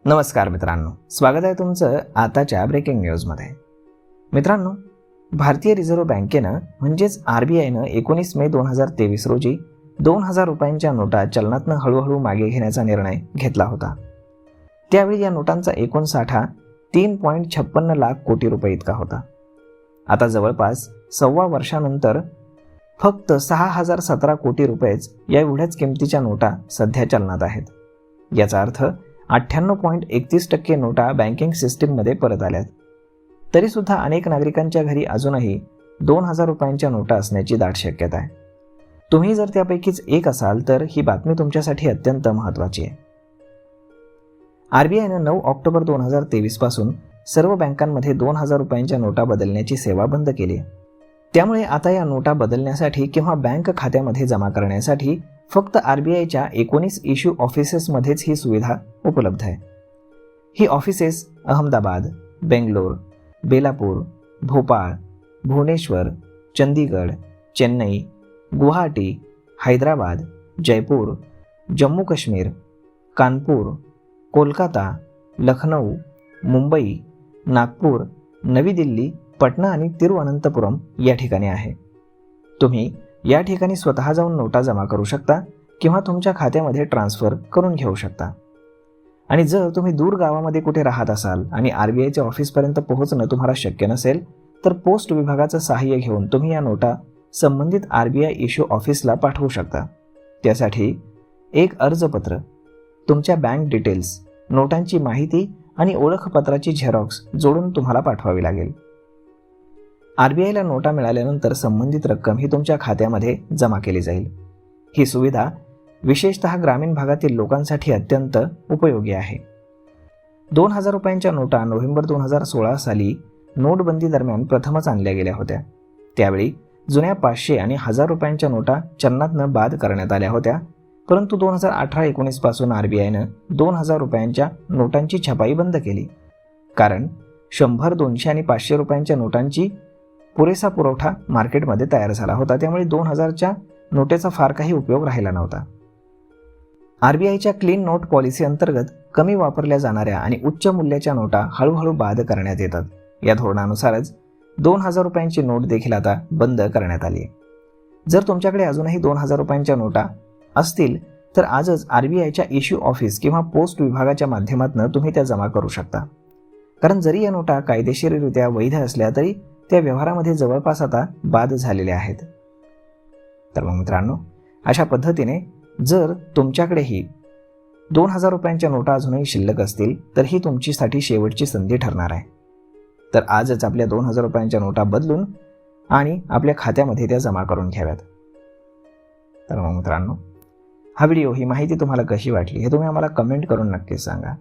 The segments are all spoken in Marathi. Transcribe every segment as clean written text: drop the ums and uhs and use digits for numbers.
नमस्कार मित्रांनो, स्वागत आहे तुमचं आताच्या ब्रेकिंग न्यूजमध्ये. मित्रांनो, भारतीय रिझर्व्ह बँकेनं म्हणजेच RBIनं 19 मे 2023 रोजी 2000 रुपयांच्या नोटा चलनातनं हळूहळू मागे घेण्याचा निर्णय घेतला होता. त्यावेळी या नोटांचा एकूण साठा 3.56 लाख कोटी रुपये इतका होता. आता जवळपास सव्वा वर्षानंतर फक्त 6017 कोटी रुपयेच या एवढ्याच किमतीच्या नोटा सध्या चलनात आहेत. याचा अर्थ 98.31% नोटा बँकिंग सिस्टीममध्ये परत आल्यात. तरीसुद्धा अनेक नागरिकांच्या घरी अजूनही 2000 रुपयांच्या नोटा असण्याची दाट शक्यता आहे. तुम्ही जर त्यापैकीच एक असाल तर ही बातमी तुमच्यासाठी अत्यंत महत्त्वाची आहे. RBIनं 9 ऑक्टोबर 2023 पासून सर्व बँकांमध्ये 2000 रुपयांच्या नोटा बदलण्याची सेवा बंद केली आहे. त्यामुळे आता या नोटा बदलण्यासाठी किंवा बँक खात्यामध्ये जमा करण्यासाठी फक्त RBIच्या 19 इश्यू ऑफिसेसमध्येच ही सुविधा उपलब्ध आहे. ही ऑफिसेस अहमदाबाद, बेंगलोर, बेलापूर, भोपाळ, भुवनेश्वर, चंदीगड, चेन्नई, गुवाहाटी, हैदराबाद, जयपूर, जम्मू काश्मीर, कानपूर, कोलकाता, लखनौ, मुंबई, नागपूर, नवी दिल्ली, पटना आणि तिरुवनंतपुरम या ठिकाणी आहे. तुम्ही या ठिकाणी स्वतः जाऊन नोटा जमा करू शकता किंवा तुमच्या खात्यामध्ये ट्रान्सफर करून घेऊ शकता. आणि जर तुम्ही दूर गावामध्ये कुठे राहत असाल आणि RBIच्या ऑफिसपर्यंत पोहोचणं तुम्हाला शक्य नसेल तर पोस्ट विभागाचं सहाय्य घेऊन तुम्ही या नोटा संबंधित RBI इश्यू ऑफिसला पाठवू शकता. त्यासाठी एक अर्जपत्र, तुमच्या बँक डिटेल्स, नोटांची माहिती आणि ओळखपत्राची झेरॉक्स जोडून तुम्हाला पाठवावी लागेल. RBIला नोटा मिळाल्यानंतर संबंधित रक्कम ही तुमच्या खात्यामध्ये जमा केली जाईल. ही सुविधा विशेषतः ग्रामीण भागातील लोकांसाठी अत्यंत उपयोगी आहे. 2000 रुपयांच्या नोटा नोव्हेंबर 2016 साली नोटबंदी दरम्यान प्रथमच आणल्या गेल्या होत्या. त्यावेळी जुन्या 500 आणि 1000 रुपयांच्या नोटा चलनातनं बाद करण्यात आल्या होत्या. परंतु 2018-19 पासून RBIनं 2000 रुपयांच्या नोटांची छपाई बंद केली. कारण 100, 200 आणि 500 रुपयांच्या नोटांची पुरेसा पुरवठा मार्केटमध्ये तयार झाला होता. त्यामुळे 2000च्या नोटेचा फार काही उपयोग राहिला नव्हता. RBIच्या क्लीन नोट पॉलिसी अंतर्गत कमी वापरल्या जाणाऱ्या आणि उच्च मूल्याच्या नोटा हळूहळू बाद करण्यात येतात. या धोरणानुसारच 2000 रुपयांची नोट देखील आता बंद करण्यात आली आहे. जर तुमच्याकडे अजूनही 2000 रुपयांच्या नोटा असतील तर आजच RBIच्या इश्यू ऑफिस किंवा पोस्ट विभागाच्या माध्यमातून तुम्ही त्या जमा करू शकता. कारण जरी या नोटा कायदेशीररित्या वैध असल्या तरी त्या व्यवहारामध्ये जवळपास आता बाद झालेल्या आहेत. तर मग मित्रांनो, अशा पद्धतीने जर तुमच्याकडेही 2000 रुपयांच्या नोटा अजूनही शिल्लक असतील तर ही तुमच्यासाठी शेवटची संधी ठरणार आहे. तर आजच आपल्या 2000 रुपयांच्या नोटा बदलून आणि आपल्या खात्यामध्ये त्या जमा करून घ्याव्यात. तर मग मित्रांनो, हा व्हिडिओ, ही माहिती तुम्हाला कशी वाटली हे तुम्ही आम्हाला कमेंट करून नक्कीच सांगा.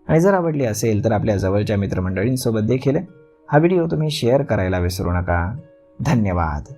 आणि जर आवडली असेल तर आपल्या जवळच्या मित्रमंडळींसोबत देखील हा व्हिडिओ तुम्ही शेअर करायला विसरू नका. धन्यवाद.